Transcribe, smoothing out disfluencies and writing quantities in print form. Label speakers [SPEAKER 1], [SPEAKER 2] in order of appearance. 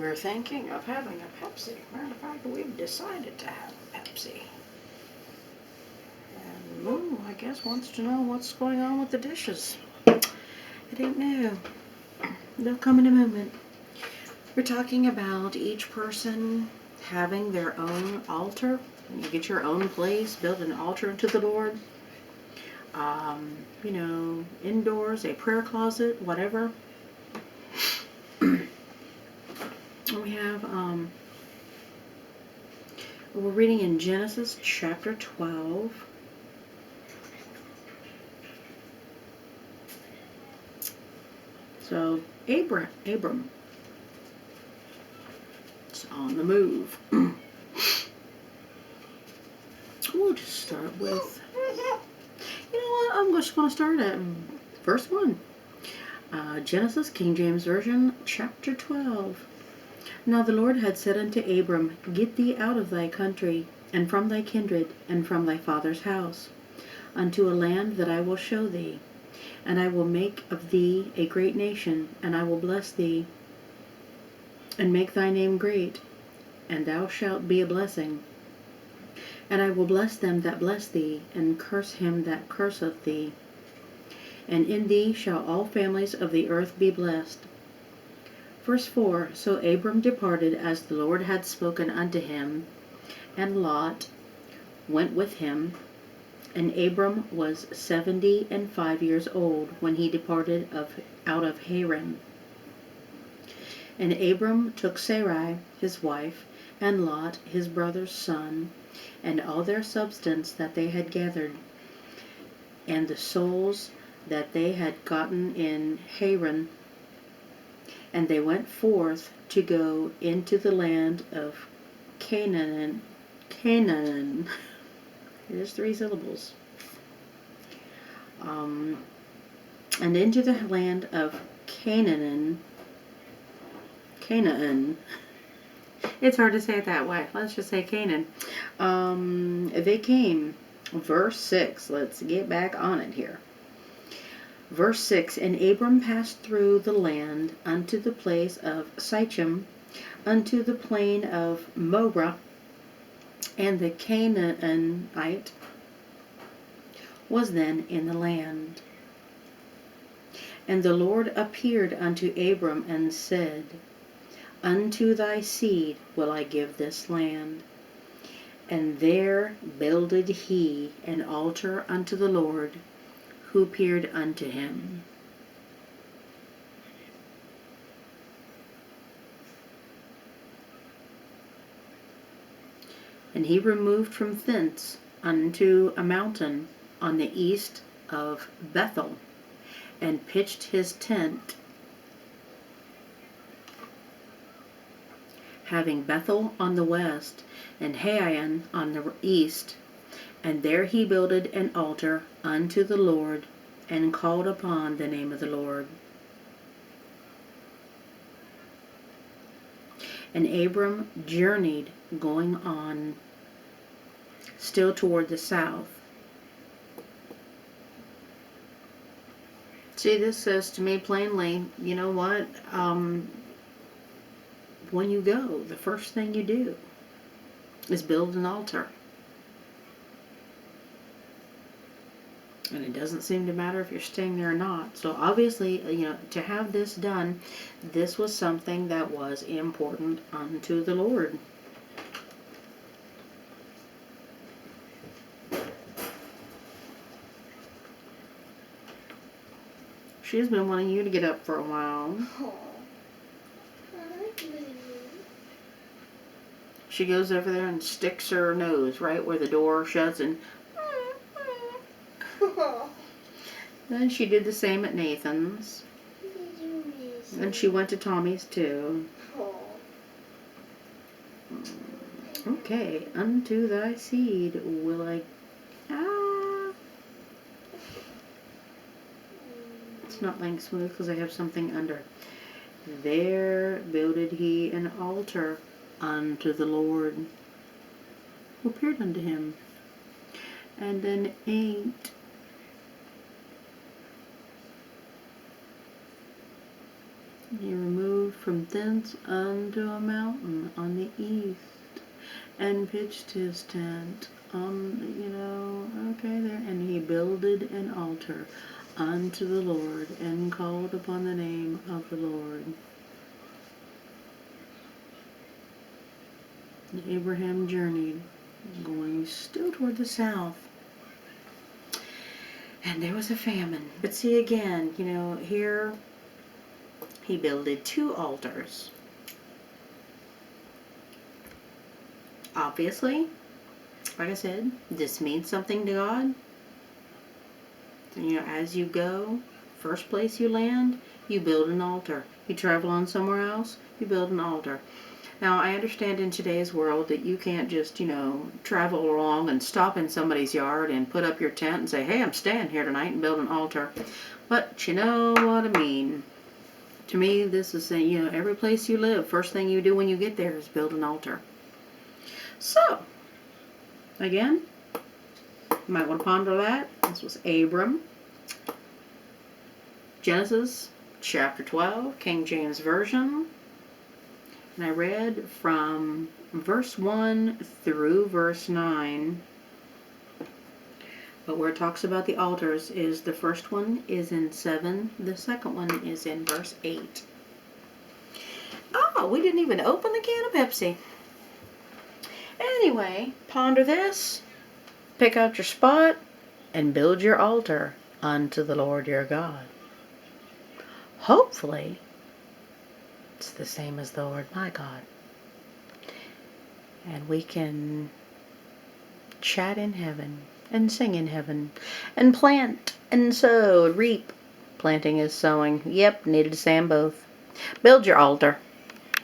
[SPEAKER 1] We're thinking of having a Pepsi. Matter of fact, we've decided to have a Pepsi. And Moo, I guess, wants to know what's going on with the dishes. I don't know. They'll come in a moment. We're talking about each person having their own altar. You get your own place, build an altar to the Lord. You know, indoors, a prayer closet, whatever. We have, we're reading in Genesis chapter 12. So, Abram is on the move. We'll just start with, you know what, I'm just going to start at verse 1. Genesis, King James Version, chapter 12. Now the Lord had said unto Abram, Get thee out of thy country, and from thy kindred, and from thy father's house, unto a land that I will show thee. And I will make of thee a great nation, and I will bless thee, and make thy name great, and thou shalt be a blessing. And I will bless them that bless thee, and curse him that curseth thee. And in thee shall all families of the earth be blessed. Verse 4, So Abram departed as the Lord had spoken unto him, and Lot went with him. And Abram was 75 years old when he departed out of Haran. And Abram took Sarai his wife, and Lot his brother's son, and all their substance that they had gathered, and the souls that they had gotten in Haran. And they went forth to go into the land of Canaan. There's 3 syllables. And into the land of Canaan. It's hard to say it that way. Let's just say Canaan. They came. Verse 6. Let's get back on it here. Verse 6, And Abram passed through the land unto the place of Sichem, unto the plain of Moreh, and the Canaanite was then in the land. And the Lord appeared unto Abram and said, Unto thy seed will I give this land. And there builded he an altar unto the Lord, who appeared unto him. And he removed from thence unto a mountain on the east of Bethel, and pitched his tent, having Bethel on the west, and Hai on the east. And there he builded an altar unto the Lord, and called upon the name of the Lord. And Abram journeyed, going on, still toward the south. See, this says to me plainly, you know what? When you go, the first thing you do is build an altar. And it doesn't seem to matter if you're staying there or not. So obviously, you know, to have this done, this was something that was important unto the Lord. She's been wanting you to get up for a while. She goes over there and sticks her nose right where the door shuts and then she did the same at Nathan's. And she went to Tommy's too. Okay, unto thy seed will I... It's not laying smooth because I have something under. There builded he an altar unto the Lord, who appeared unto him. And then 8. He removed from thence unto a mountain on the east, and pitched his tent on, okay there, and he builded an altar unto the Lord, and called upon the name of the Lord. And Abraham journeyed, going still toward the south. And there was a famine. But see again, here he builded 2 altars. Obviously, like I said, this means something to God. As you go, first place you land, you build an altar. You travel on somewhere else, you build an altar. Now, I understand in today's world that you can't just, travel along and stop in somebody's yard and put up your tent and say, hey, I'm staying here tonight, and build an altar. But you know what I mean. To me, this is saying, every place you live, first thing you do when you get there is build an altar. So, again, you might want to ponder that. This was Abram. Genesis chapter 12, King James Version. And I read from verse 1 through verse 9. But where it talks about the altars is the first one is in 7. The second one is in verse 8. Oh, we didn't even open the can of Pepsi. Anyway, ponder this, pick out your spot, and build your altar unto the Lord your God. Hopefully, it's the same as the Lord my God. And we can chat in heaven, and sing in heaven, and plant, and sow, reap. Planting is sowing. Yep, needed to say them both. Build your altar.